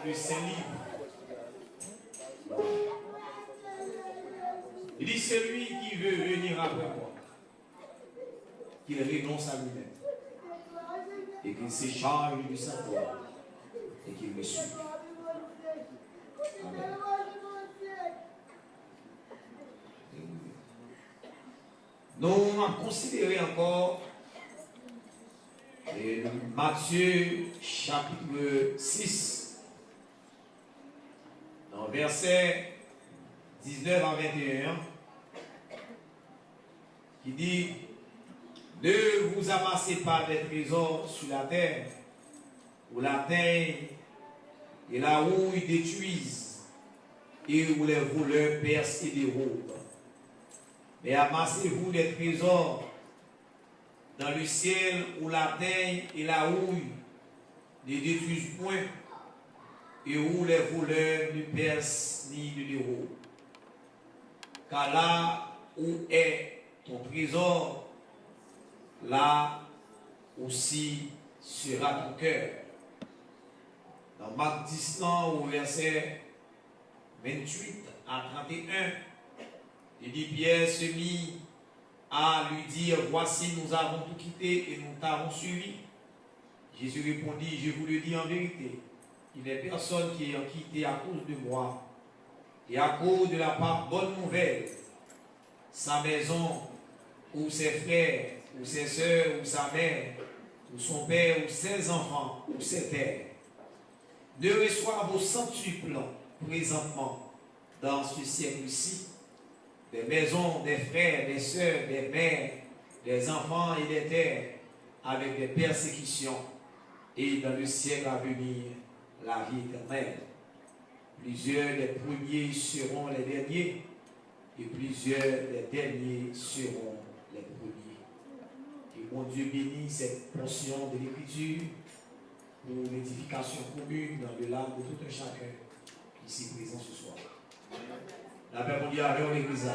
le Saint-Livre. Il dit, celui qui veut venir après moi, qu'il renonce à lui-même et qu'il se charge de sa foi et qu'il me suive. Amen. Nous allons considérer encore Matthieu chapitre 6, dans verset 19 à 21, qui dit: ne vous amassez pas des trésors sur la terre, où la terre et la houille détruisent, et où les voleurs percent et dérobent. Mais amassez-vous des trésors dans le ciel, où la terre et la houille ne détruisent point, et où les voleurs ne percent ni ne dérobent. Car là où est ton trésor, là aussi sera ton cœur. Dans Marc 10, au verset 28 à 31, il dit: Pierre se mit à lui dire: voici, nous avons tout quitté et nous t'avons suivi. Jésus répondit: je vous le dis en vérité, il n'est personne qui ait quitté à cause de moi et à cause de la bonne nouvelle sa maison, ou ses frères, ou ses soeurs, ou sa mère, ou son père, ou ses enfants, ou ses terres, ne reçoivent au centuple présentement dans ce siècle-ci des maisons, des frères, des sœurs, des mères, des enfants et des terres, avec des persécutions, et dans le siècle à venir, la vie éternelle. Plusieurs des premiers seront les derniers, et plusieurs des derniers seront les premiers. Que mon Dieu bénisse cette portion de l'Écriture pour l'édification commune dans le l'âme de tout un chacun ici présent ce soir. La paix mondiale avec l'Église.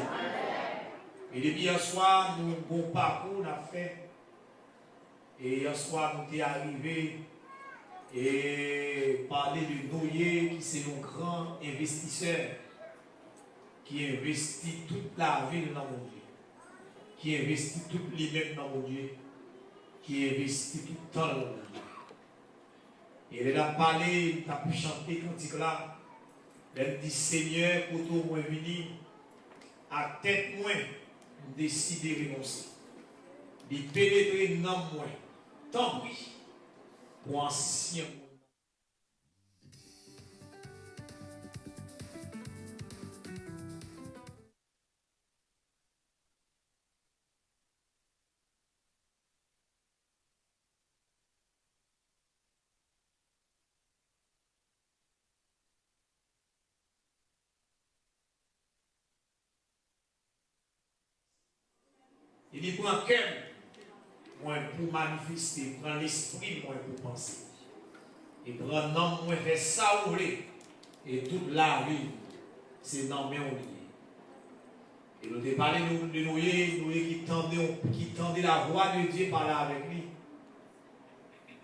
Et depuis hier soir, nous bon parcours n'a fait. Et hier soir, nous sommes arrivés et parler de Noé, qui c'est un grand investisseur, qui investit toute la ville dans mon Dieu, qui investit tout l'immeuble dans mon Dieu, qui investit tout le temps dans mon Dieu. Et il a parlé, il a pu chanter cantique là, il dit: Seigneur, pour moi venir, à tête moins, décider de renoncer, de pénétrer dans moi, tant pis, pour ancien. Il dit: prends cœur, moi pour manifester, prends l'esprit, moi pour penser. Et prends nom, moi faire ça ou et toute la vie, c'est dans mes oubliés. Et nous avons parlé de Noé qui tendait la voix de Dieu par là avec lui.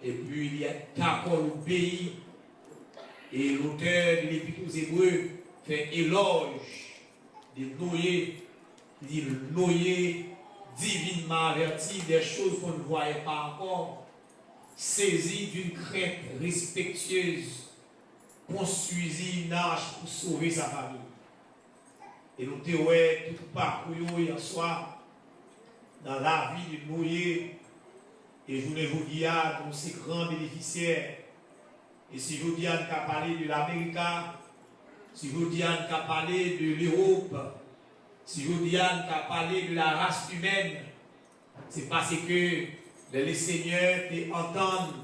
Et puis il y a d'accord obéi. Et l'auteur de l'Épître aux Hébreux fait éloge de Noé. Il dit: Noé, divinement averti des choses qu'on ne voyait pas encore, saisi d'une crainte respectueuse, construisit une arche pour sauver sa famille. Et nous avons tout parcouru hier soir dans la vie de Noé. Et je vous dis à tous ces grands bénéficiaires. Et si je vous dis à parler de l'Amérique, si je vous dis à parler de l'Europe, si je vous dis à parler de la race humaine, c'est parce que les seigneurs entendent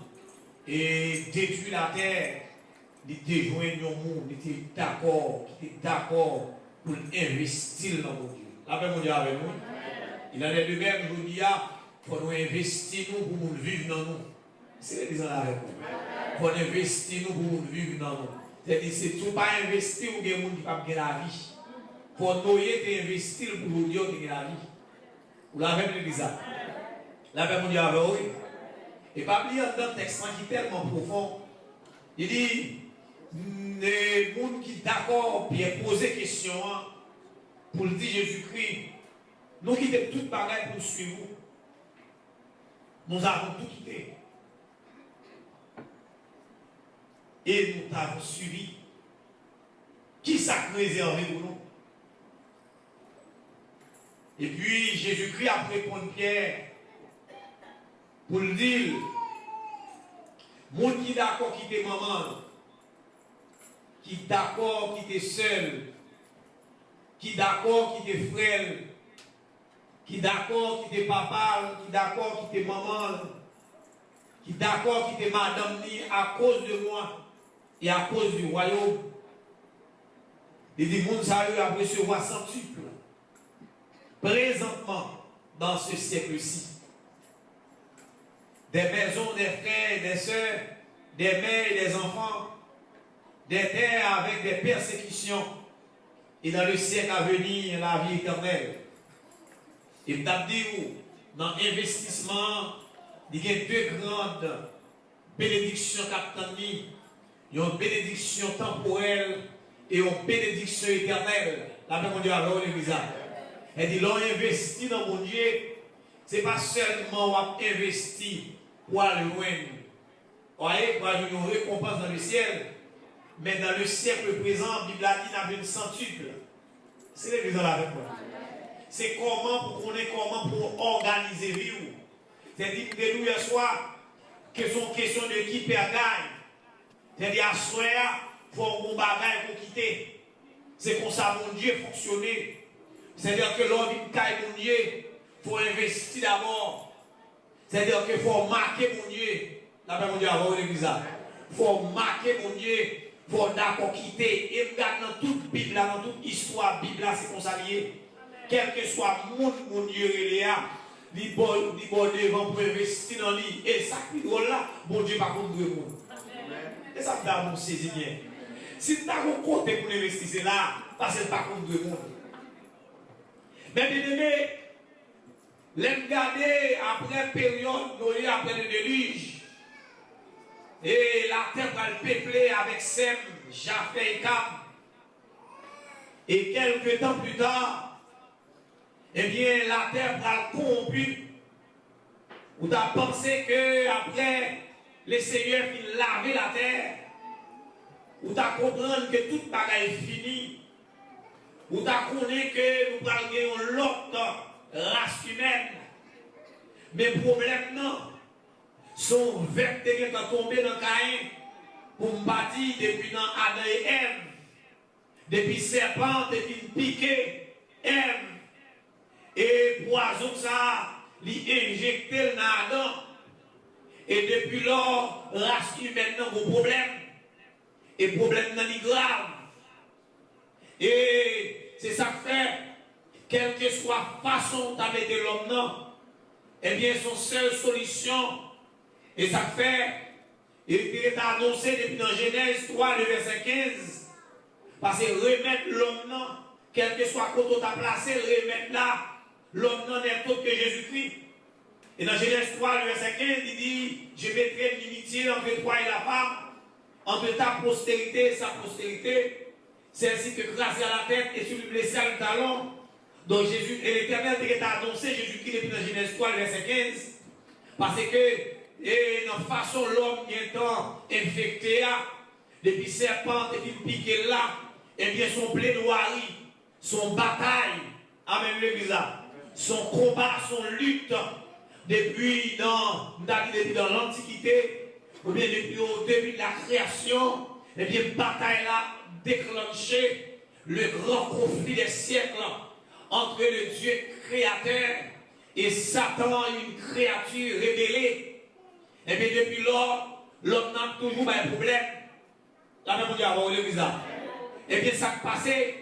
et détruisent la terre, ils te joignent au monde, ils étaient d'accord pour investir dans mon Dieu. La paix mondiale avec nous. Il en est de même, je vous dis, il faut nous investir nous pour nous vivre dans nous. C'est les gens avec nous. Il faut investir nous pour nous vivre dans nous. C'est-à-dire, c'est tout pas investir ou des gens qui ne peuvent pas la vie. Pour nous investir pour nous dire que la vie. Vous l'avez vu ça. La paix mondiale avec nous. Et pas oublier dans un texte qui est tellement profond. Il dit: les gens qui sont d'accord, puis poser question pour le dire Jésus-Christ, nous quittons toute bagaille pour suivre. Nous avons tout quitté. Et nous avons suivi. Qui s'est réservé pour nous? Et puis Jésus-Christ a répondu Pierre pour le dire, monde qui d'accord quitter maman, qui d'accord quitter seul, qui d'accord quitter frère, qui d'accord quitter papa, qui d'accord quitter maman, qui d'accord quitter madame ni à cause de moi et à cause du royaume. Il dit, moun sa yo a recevoir centuple présentement dans ce siècle-ci. Des maisons, des frères, des sœurs, des mères et des enfants, des terres avec des persécutions, et dans le siècle à venir, la vie éternelle. Et je dit, dans l'investissement, il y a deux grandes bénédictions qui une bénédiction temporelle et une bénédiction éternelle. La même Dieu alors l'église. Elle dit, l'on investit dans mon Dieu, ce n'est pas seulement on investit pour aller loin. Vous voyez, pour avoir une récompense dans le ciel. Mais dans le siècle présent, la Bible a dit qu'il y a une centuple. C'est l'église là avec moi. C'est comment pour connaître comment pour organiser vie. C'est-à-dire que nous hier soir, que sont question de qui perd gagne. C'est-à-dire à soir, il faut un bon bagage pour quitter. C'est comme ça mon Dieu fonctionner. C'est-à-dire que l'homme vient caille mon Dieu, il faut investir d'abord. C'est-à-dire qu'il faut marquer mon Dieu. La paix mon Dieu avant l'église. Il faut marquer mon Dieu. Il faut d'accord quitter. Et regarde dans toute Bible, dans toute histoire, Bible, c'est comme ça lié. Quel que soit mon Dieu, il est là. Il bon devant pour investir dans lui. Et ça qui drôle là, bon Dieu par contre de monde. Et ça me saisi bien. Si tu as un côté pour investir, c'est là, parce que par contre de monde. Mais bien aimé, l'aime garder après période, après le déluge. Et la terre va le peupler avec Sem, Japheth et Cam. Et quelques temps plus tard, eh bien, la terre va le corrompu. Vous avez pensé que après le Seigneur finit laver la terre, vous avez compris que toute bagaille est finie. Vous avez compris que nous parlons l'autre race humaine. Mais le problème, non. Son vecteur qui est tombé dans Caïn pour me bâtir depuis dans Adam et Ève. Depuis serpent, depuis piqué, Ève. Et poison ça, lui injecté dans Adam. Et depuis lors, race humaine n'a pas de problème. Et le problème n'a pas grave. Et c'est ça que fait, quelle que soit la façon d'amener l'homme, non, eh bien, son seule solution, et ça fait, il est annoncé depuis dans Genèse 3, le verset 15, parce que remettre l'homme, non, quel que soit quand on t'a placé, remettre là, l'homme non n'est autre que Jésus-Christ. Et dans Genèse 3, le verset 15, il dit, je mettrai une inimitié entre toi et la femme, entre ta postérité et sa postérité, celle-ci te crasera à la tête et tu lui blesseras le talon. Donc Jésus, et l'Éternel t'a annoncé Jésus-Christ depuis dans Genèse 3, le verset 15, parce que, et dans la façon l'homme qui est infecté, depuis serpent, depuis piqué là, et bien son plaidoirie, son bataille, amen l'église, son combat, son lutte, depuis dans l'Antiquité, ou bien depuis au début de la création, et bien bataille là déclenché le grand conflit des siècles entre le Dieu créateur et Satan, une créature révélée. Et bien depuis lors, l'homme n'a toujours pas un problème. La même Dieu a l'église. Et bien ça passé,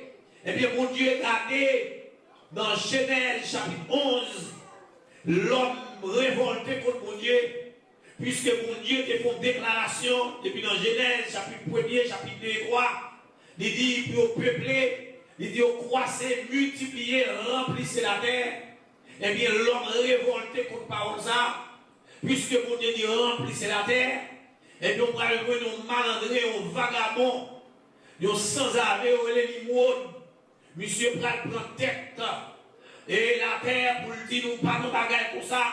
et bien mon Dieu a gardé dans Genèse chapitre 11, l'homme révolté contre mon Dieu, puisque mon Dieu te fait une déclaration depuis dans Genèse chapitre 1er, chapitre 2 et 3, il dit pour peupler, il dit au croisser, multiplier, remplissez la terre. Eh bien l'homme révolté contre parole ça, puisque mon Dieu dit remplissez la terre, Et puis on va le voir un malandré, un vagabond, un sans-arrêt, un l'élimone. Monsieur prend tête. Et la terre, pour le dire, nous pas nous bagaille pour ça.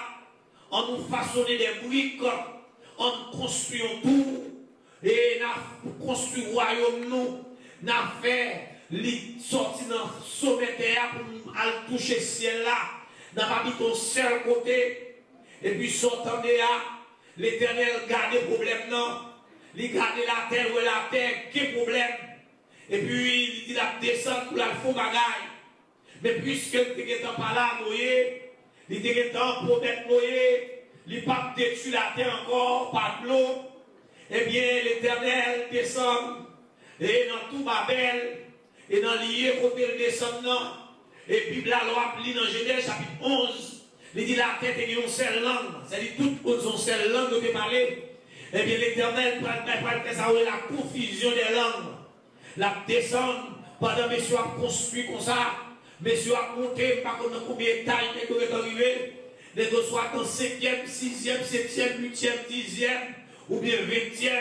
On nous façonne des briques, on construit un tour. Et nous construit le royaume, nous avons fait les sorties dans le sommet terre pour aller toucher le ciel là. Nous avons mis ton seul côté. Et puis sortant de là, l'Éternel garde les problèmes, non. Il garde la terre, où la terre, quel problème. Et puis il dit la descente pour la faux bagaille. Mais puisque il était pas là, il était temps pour mettre noyer, il n'a pas détruit la terre encore par l'eau. Eh bien, l'Éternel descend, et dans tout Babel, et dans l'IE, côté le descendant, et puis la loi lit dans Genèse chapitre 11, il dit la tête est une seule langue, c'est-à-dire toutes ont seule langue de parler. Eh bien, l'Éternel va faire la confusion des langues. La descend, pendant que monsieur a construit comme ça, monsieur a monté, par contre, combien de tailles il est arrivé, les deux soit en 5e, 6e, 7e, 8e, 10e, ou bien 20e,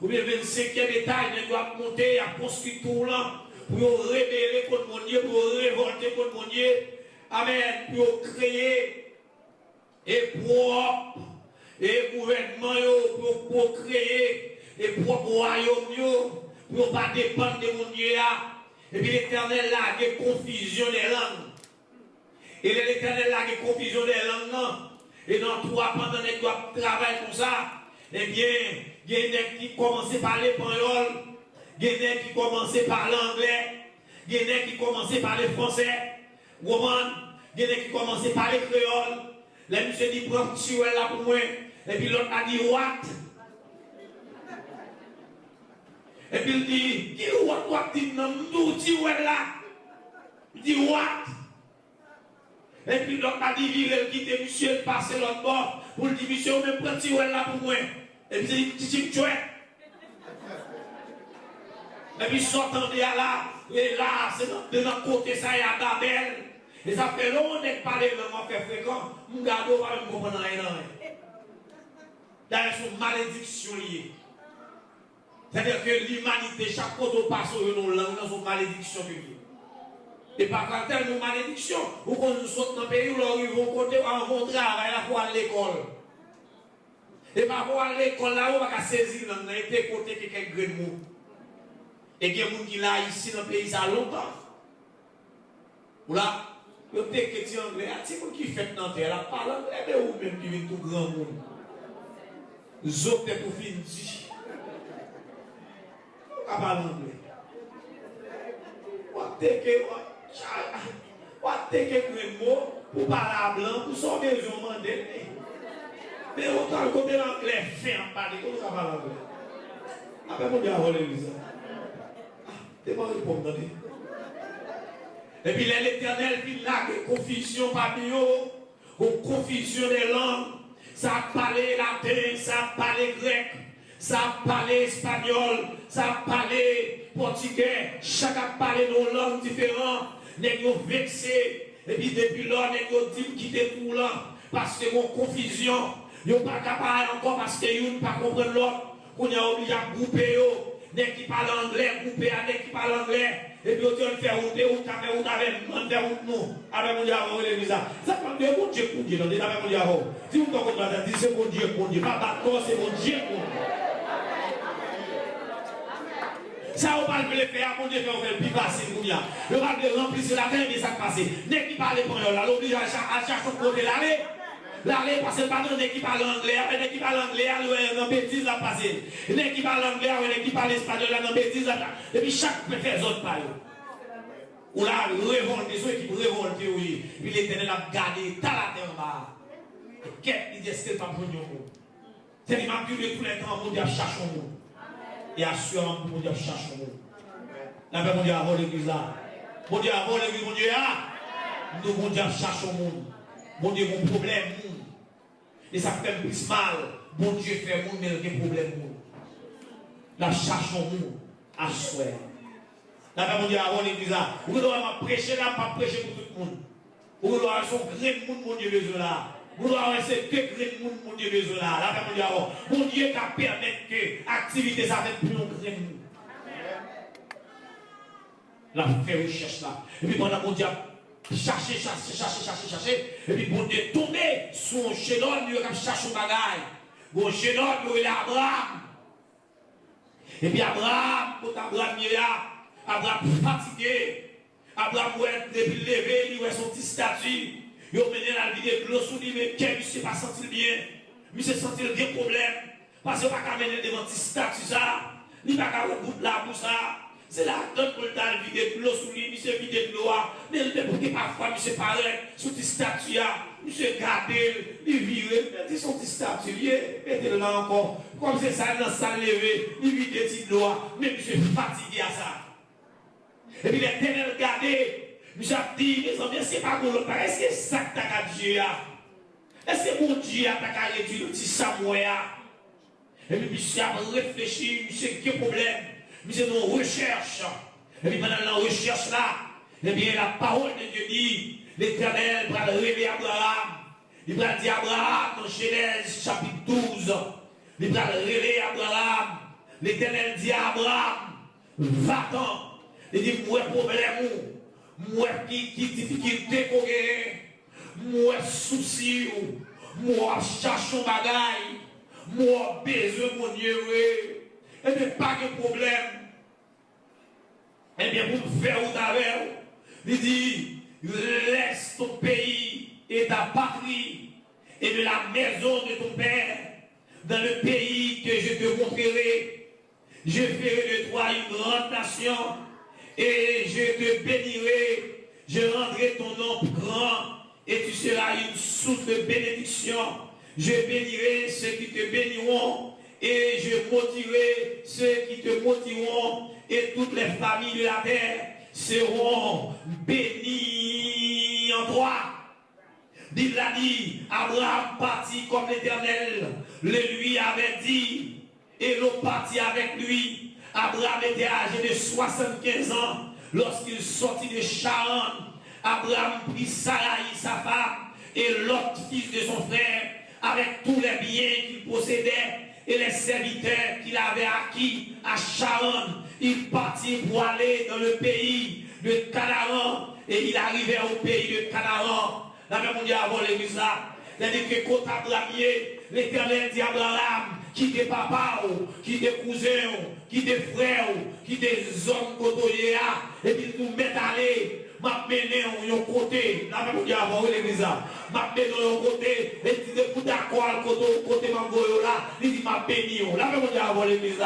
ou bien 25e étage, il doit monter à construire tout là, pour rébeller contre mon Dieu, pour révolter contre mon Dieu. Amen. Pour créer et propre, et gouvernement, pour créer et propre royaume, pour ne pas dépendre de mon Dieu. Et puis l'Éternel a des confusion des langues. Et l'Éternel a des confusion des langues, non. Et dans toi, pendant que tu travailles comme ça, eh bien, il y a des qui commencent par l'espagnol, il y a des qui commencent par l'anglais, il y a des qui commencent par le français, il y a des qui commencent par les créoles. Là, monsieur dit, prends tu là pour moi. Et puis l'autre a dit, what? Et puis il dit, qui what dit, non, nous, tu là? Il dit, what? Et puis l'autre a dit, il quitte monsieur, passer l'autre bord, pour le dire, monsieur, on me prend tu là pour moi. Et puis il dit, tu es. Et puis sortant de là, et là, c'est de notre côté, ça y a Babel. Et ça fait longtemps que parler vraiment fait fréquent, mon gado va me comprendre rien. D'ailleurs, c'est une malédiction liée. C'est-à-dire que l'humanité, chaque fois qu'on passe sur une langue, c'est une malédiction liée. Et par contre, c'est une malédiction. Ou quand nous sommes dans le pays où ils vont côté, on va travailler là pour aller à l'école. Et par rapport à l'école, là, on va saisir dans les côté quelqu'un de monde. Et il y a des gens qui sont là, ici, dans le pays, ça a longtemps. Ou là, il y a des chrétiens anglais, il y a des gens qui font dans la terre, là, parlent anglais, mais ou même qui viennent tout grand monde. Ils ont peut-être tout fini. On va parler anglais. On va take un mot pour parler à blanc, pour son besoin demander. Mais autant le côté l'anglais fait en parler, on va parler anglais. Après, on va voir l'église. C'est pas répondre. Et puis l'Éternel dit là que confusion parmi eux, ou confusion des langues, ça parlait latin, ça parlait grec, ça parlait espagnol, ça parlait portugais, chacun parlait nos langues différentes, nous sommes vexés, et puis depuis là, nous sommes dit quitter tout là, parce que mon confusion, nous ne sommes pas capables encore parce que nous ne pas comprendre l'autre, on est obligé à grouper, nous qui parlent anglais, grouper avec qui parlent anglais. Et puis, on fait route, on fait route avec nous, avec mon diable, l'église. Ça prend Dieu pour Dieu, pour Dieu, avec mon diable. Si vous comprenez, dites c'est mon Dieu, pas d'accord, c'est mon Dieu pour Dieu. Ça, on parle de le faire, mon Dieu, on fait le plus facile pour nous. On parle de remplir la terre, mais ça passe. N'est qui parle espagnol, là, l'oblige à chaque côté d'aller. L'aller, parce que pas de qui parle anglais, avec qui parle anglais, dans bêtise la passer. Les qui parle anglais, avec qui parle espagnol, dans bêtise la passer. Et puis chaque préfère autres parle. Ou là, révolte, ceux qui révoltent, oui. Puis l'Éternel a gardé, t'as la terre en bas. Qu'est-ce qu'il dit, est-ce que pas pour nous? C'est-à-dire, il m'a dit de tous les temps, mon Dieu cherche au monde. Et assurément, mon Dieu cherche au monde. La paix, mon Dieu, avant l'église là. Mon Dieu, avant l'église, mon Dieu, là. Nous, mon Dieu cherche au monde. Mon Dieu, mon problème, et ça fait plus mal. Mon Dieu fait mon mais des problèmes. La charge au monde, à souhait. Là, mon Dieu, avant l'église là, vous devez prêcher là, pas prêcher pour tout le monde. Vous devez avoir son grand monde, mon Dieu, besoin là. Vous devez essayer de créer le monde, mon Dieu, besoin là. Mon Dieu qui permet que l'activité ça fait plus long que nous. La fait recherche là. Et puis pendant mon Dieu, chercher. Et puis mon Dieu tomber sur un jeune homme, il a cherché un bagage. Bon jeune homme, il est Abraham. Et puis Abraham, il est là. Abraham fatigué. Abraham, depuis levé, il a son petit statut. Il a mené la vie de l'eau sous lui, mais quel monsieur pas senti bien. Monsieur senti bien problème. Parce qu'il n'a pas mené devant petit statut ça. Il n'a pas de la bouche ça. C'est la donne pour le temps de vider de l'eau sous lui, monsieur vide de l'eau. Mais il ne parfois, monsieur paraît sous petit statut là. Monsieur gardé, il vire, il dit son petit statut, mettez-le là encore. Comme c'est ça, dans la salle levée, il vide de l'eau. Mais monsieur fatigué à ça. Et puis l'Éternel regardé. Monsieur a dit, mes amis, est-ce que pas bon, est-ce que ça que tu as dit? Est-ce que mon Dieu a réduit le petit Samuel? Et puis monsieur a réfléchi, monsieur, quel problème? Monsieur, nous recherche. Et puis pendant la recherche là, eh bien la parole de Dieu dit, l'Éternel va révéler Abraham. Il va dire Abraham dans Genèse chapitre 12. Il va révéler Abraham. L'Éternel dit à Abraham, va-t'en. Il dit, moi problème. Moi qui difficulté qu'on gagne, moi souci, moi cherche un bagaille, moi besoin mon Dieu, et bien pas de problème. Eh bien pour faire ou t'avais, il dit, laisse ton pays et ta patrie et de la maison de ton père dans le pays que je te montrerai. Je ferai de toi une grande nation. Et je te bénirai, je rendrai ton nom grand, et tu seras une source de bénédiction. Je bénirai ceux qui te béniront, et je maudirai ceux qui te maudiront, et toutes les familles de la terre seront bénies en toi. Il l'a dit, Abraham partit comme l'Éternel le lui avait dit, et l'autre partit avec lui. Abraham était âgé de 75 ans lorsqu'il sortit de Charan. Abraham prit Sarai, sa femme, et l'autre fils de son frère, avec tous les biens qu'il possédait et les serviteurs qu'il avait acquis à Charan. Il partit pour aller dans le pays de Canaan, et il arrivait au pays de Canaan. La même on dit avant l'église là, il a dit que quand Abraham, l'Éternel dit à Abraham, qui des papas, qui des cousins, qui des frères, qui des hommes côtoyés, et puis nous mettre à aller, m'a mené au côté, la même chose avant l'église, m'a mené au côté, et puis pour d'accord, côté mango là, il dit m'a béni, la même chose avant l'église,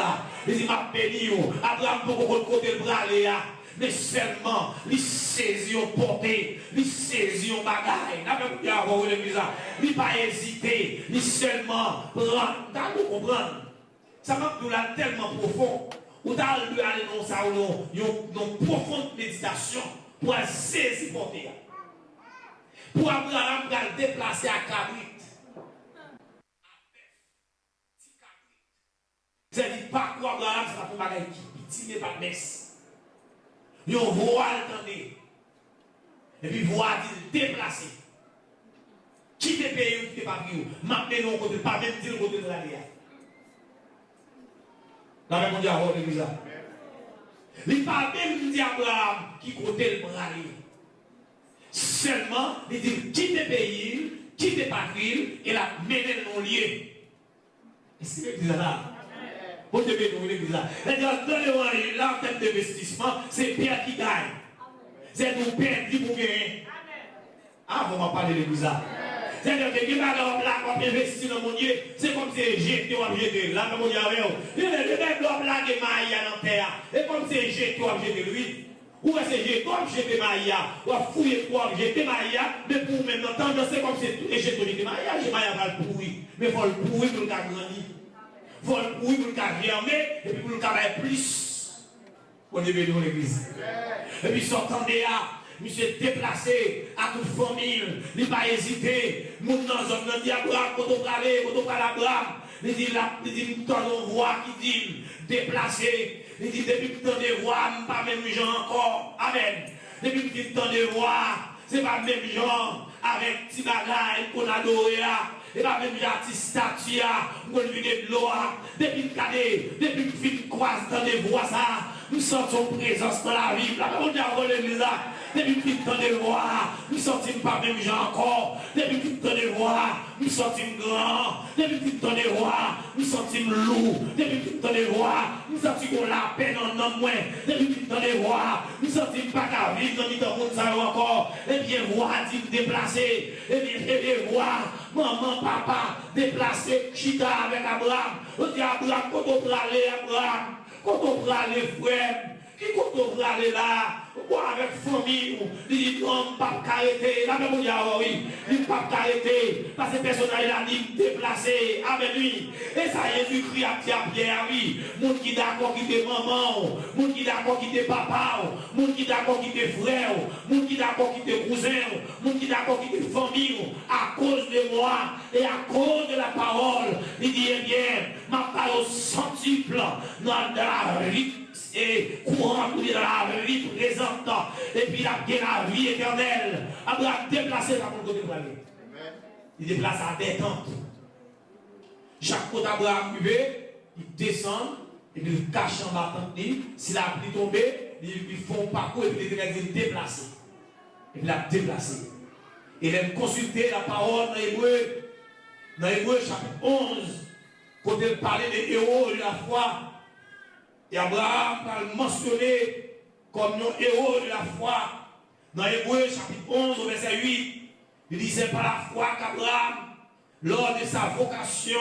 il dit m'a béni, Abraham pour le côté le bras là. Mais seulement, les saisir au porté, les saisir au bagaille. N'a même pas avoir l'église. Il n'a pas hésité, il seulement prendre. T'as vous comprendre? Ça m'a dit là tellement profond. Ou t'as lu aller dans ça ou une profonde méditation pour saisir porté. Pour Abraham, pour le déplacer à Cabrit. C'est-à-dire, pas quoi Abraham, c'est pas pour bagaille qui n'est pas de messe. Ils ont voix attendez. Et puis voix dit déplacer. Qui te paye ou qui te pas pris? M'appeler non côté, pas même dire le côté de la lière. La même on dit à l'église. Il ne parle même dire Abraham qui côté le bras. Seulement, il dit qui te paye, qui te pas pris, et la mener non lié. Est-ce que vous là? Pour te bénir, l'église là. Dans en termes d'investissement, c'est Pierre qui gagne. C'est nous Père qui pour gagner. Ah, vous m'en parlez de l'église là. C'est-à-dire que qui va dans là, quand investir dans mon Dieu, c'est comme si jeté ou jeté. Là, mon Dieu, il y a des gens qui blaguent Maïa dans la terre. Et comme si jeté ou jeté lui. Ou est-ce que jeté ou jeté Maïa, ou fouiller ou jeté Maïa, mais pour même entendre, c'est comme si jeté Maïa, Maïa va le pourrir. Mais il faut le pourrir pour le gagner. Il faut le pourrir pour le germer et puis pour le travailler plus. On est venu dans l'église. Et puis s'entendait à, monsieur déplacé à toute famille, il n'a pas hésité. Moun dans zone, il dit Abraham, quand on parle Abraham, il dit, nous t'en voix qui dit, déplacé. Il dit, depuis que t'en des voix, pas même gens encore. Amen. Depuis que t'en des voix, c'est pas même gens. avec petit bagaille qu'on adore, et pas même l'artiste statue, on vient de l'eau, depuis le cadet, depuis le film croise dans les voies, nous sentons présence dans la vie, là, on a l'église là. Depuis tout le temps de voir, nous sentons pas même gens encore. Depuis tout le temps de voir, nous sentons grands. Depuis tout le temps de voir, nous sentons lourds. Depuis tout le temps de voir, nous sentons la peine en homme moins. Depuis tout le temps de voir, nous sentons pas qu'à vivre dans le monde ça encore. Et bien voir, dit déplacer. Et bien voir, maman, papa, déplacer, chita avec Abraham. On dit Abraham, quand on peut aller, Abraham, quand on peut aller, frère. Qui compte aller là, avec famille, il dit non, pas arrêter. Là, même on dit oui, il ne pas arrêter. Parce que personne n'a dit déplacer avec lui. Et ça, Jésus-Christ a dit à Pierre, oui. Moun qui d'accord qui te maman, moun qui d'accord qui te papa, moun qui d'accord qui te frère, moun qui d'accord qui te cousin, moun qui d'accord qui te famille, à cause de moi et à cause de la parole. Il dit, eh bien, ma parole centuple dans la vie. Et courant pour dire la vie présente et puis la vie éternelle. Abraham déplacé par mon côté pour aller. Il déplace à détente. Chaque côté Abraham arrivé, il descend et puis il cache en bas de si la pluie tombe, ils font parcours et puis il déplacé. Et puis il a déplacé. Il aime consulter la parole dans Hébreu chapitre 11, quand il parlait des héros de la foi. Et Abraham a mentionné comme un héros de la foi. Dans Hébreu chapitre 11 au verset 8, il dit c'est par la foi qu'Abraham, lors de sa vocation,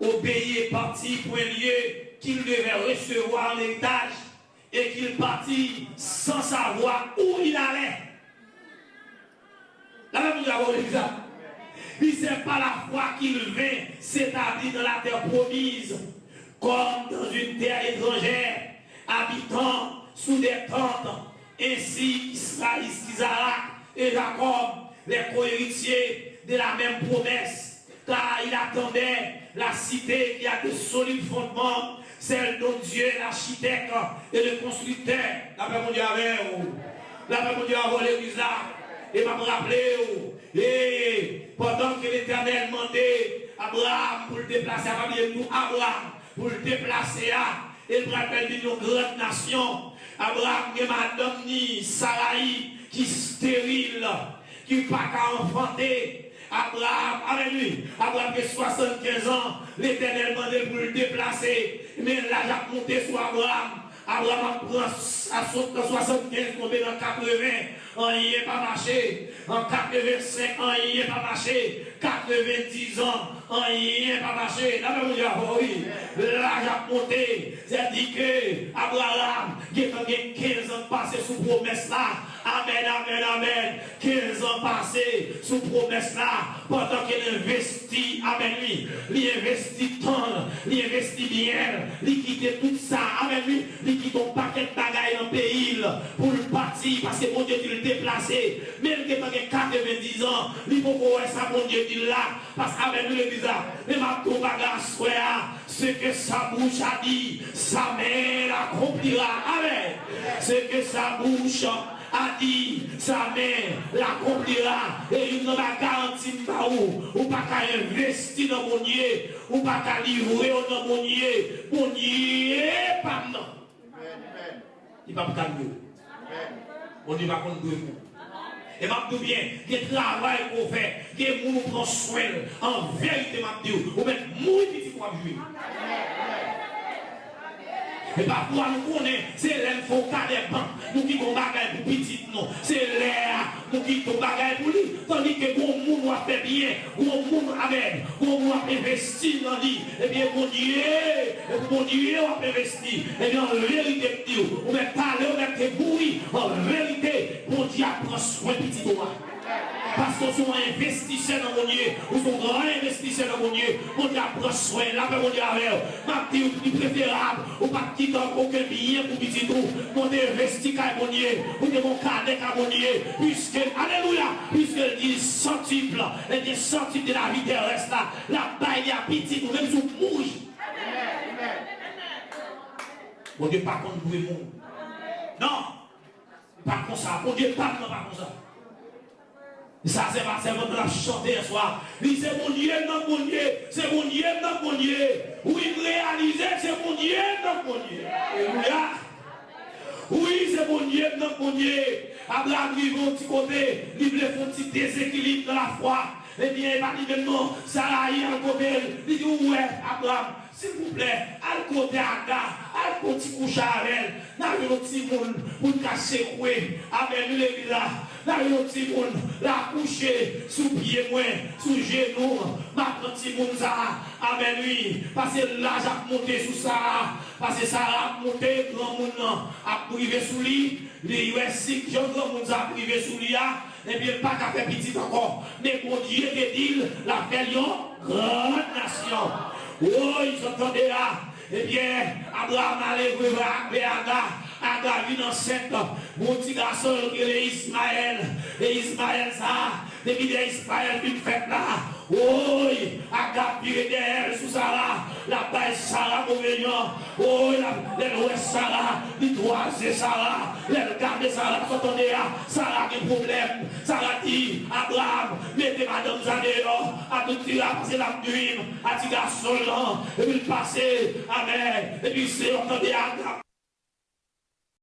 obéit et partit pour un lieu qu'il devait recevoir l'héritage et qu'il partit sans savoir où il allait. La même chose à l'examen. Il dit c'est par la foi qu'il vint s'établir dans la terre promise, comme dans une terre étrangère, habitant sous des tentes. Ainsi, Israël, Isaac et Jacob, les co-héritiers de la même promesse, car il attendait la cité qui a de solides fondements, celle dont Dieu est l'architecte et le constructeur. La paix mon Dieu avec vous. La paix mon Dieu avec l'église là. Et m'a rappelé, et pendant que l'Éternel demandait Abraham pour le déplacer, Abraham, pour le déplacer, et il rappelle d'une grande nation. Abraham et madame ni Sarai qui est stérile, qui n'est pas qu'à enfanter. Abraham, avec lui, Abraham a 75 ans, l'Éternel demandait pour le déplacer. Mais là, j'ai monté sur Abraham. Abraham prend à 75, tombé dans 80, il n'y a pas marché. En 85 ans, il n'y a pas marché. 90 ans, il n'y a pas marché. Là, même, oui, là, j'ai monté. C'est dit que Abraham, qui a 15 ans passé sous promesse là. Amen, amen, amen. 15 ans passés sous promesse là. Pendant qu'il investit, amen, lui. Il investit temps, il investit bien, il quitte tout ça, amen, lui. Il quitte un paquet de bagailles dans le pays pour le partir, parce que mon Dieu, il le déplacé. Même qu'il ait 90 ans, il faut voir ça, mon Dieu, il là. Parce qu'amen, lui, il dit ça. Mais ma tout bagage, ce que sa bouche a dit, sa main l'accomplira. Amen. Ce que sa bouche a dit, sa main l'accomplira. Et il n'a pas garanti pas ou pas qu'à investir dans mon Dieu, ou pas qu'à livrer dans mon Dieu. Mon Dieu, pas non. Il va pas calmer. On dit pas qu'on doit. Et m'a dit bien, il y a travail qu'on fait, il y a des gens qui prennent soin. En vérité, m'a dit, ou même mourir petit pour jouer. Et parfois nous connaissons, c'est l'air faut cas des bancs, nous qui avons bagaille pour petit, non. C'est l'air, nous qui avons bagaille pour lui. Tandis que bon monde a fait bien, bon monde avec, bon monde a investi dans lui. Eh bien, mon Dieu a investi. Eh bien, en vérité, on va parler, on va te bourrir. En vérité, mon Dieu prend soin de petit toi. Parce qu'on sont investisseurs dans mon Dieu, ou sont grands investisseurs dans mon Dieu, mon Dieu prend soin, là, mon Dieu avec ma petite plus préférable, ou pas quitter aucun bien pour petit tout, mon Dieu investit à mon Dieu, ou de mon cadet à mon Dieu, puisque, alléluia, puisqu'il dit centuple, et des centuples de la vie terrestre là, la baille à petit, ou même sous mourir. Mon Dieu, pas contre le monde. Non, pas comme ça, mon Dieu, pas comme ça. Ça, c'est pas seulement de la chanter ce soir. C'est mon Dieu, non, mon Dieu. C'est mon Dieu, non, mon Dieu. Oui, réaliser, c'est mon Dieu, non, mon Dieu. Alléluia. Oui, c'est mon Dieu, non, mon Dieu. Abraham, il va au petit côté. Il voulait faire un petit déséquilibre dans la foi. Eh bien, il va dire non, Sarah, il y a un côté. Il dit, ouais, Abraham, s'il vous plaît, al côté Agar, al côté coucher avec elle. N'a un petit monde pour cacher quoi. Avec l'église là. N'a un petit monde, la coucher sous pied, moi, sous genou. Ma petit monde ça. Avec lui. Parce que là, j'ai monté sous Sarah. Parce que Sarah a monté, grand monde a privé sous lui. Les US, grand monde a privé sous lui. Eh bien, pas qu'à faire petit encore. Mais mon Dieu te dit, la fait grande nation. Oh, ils entendaient là. Eh bien, Abraham allait voir Agar. Agar vit enceinte. Mon petit garçon qui est Ismaël. Et Ismaël, ça. Depuis Ismaël, une fête là. Oh, Agar piré derrière sous Sarah. La base Sarah, Mouveillon. Oh, l'ouest Sarah. L'itoise Sarah. L'garde Sarah, s'entendait là. Sarah a des problèmes. Sarah dit, Abraham, mettez madame Zadéo. À tout tirer, passer la nuit. À petit garçon là. Et puis passer. Amen. Et puis c'est, entendez Agar.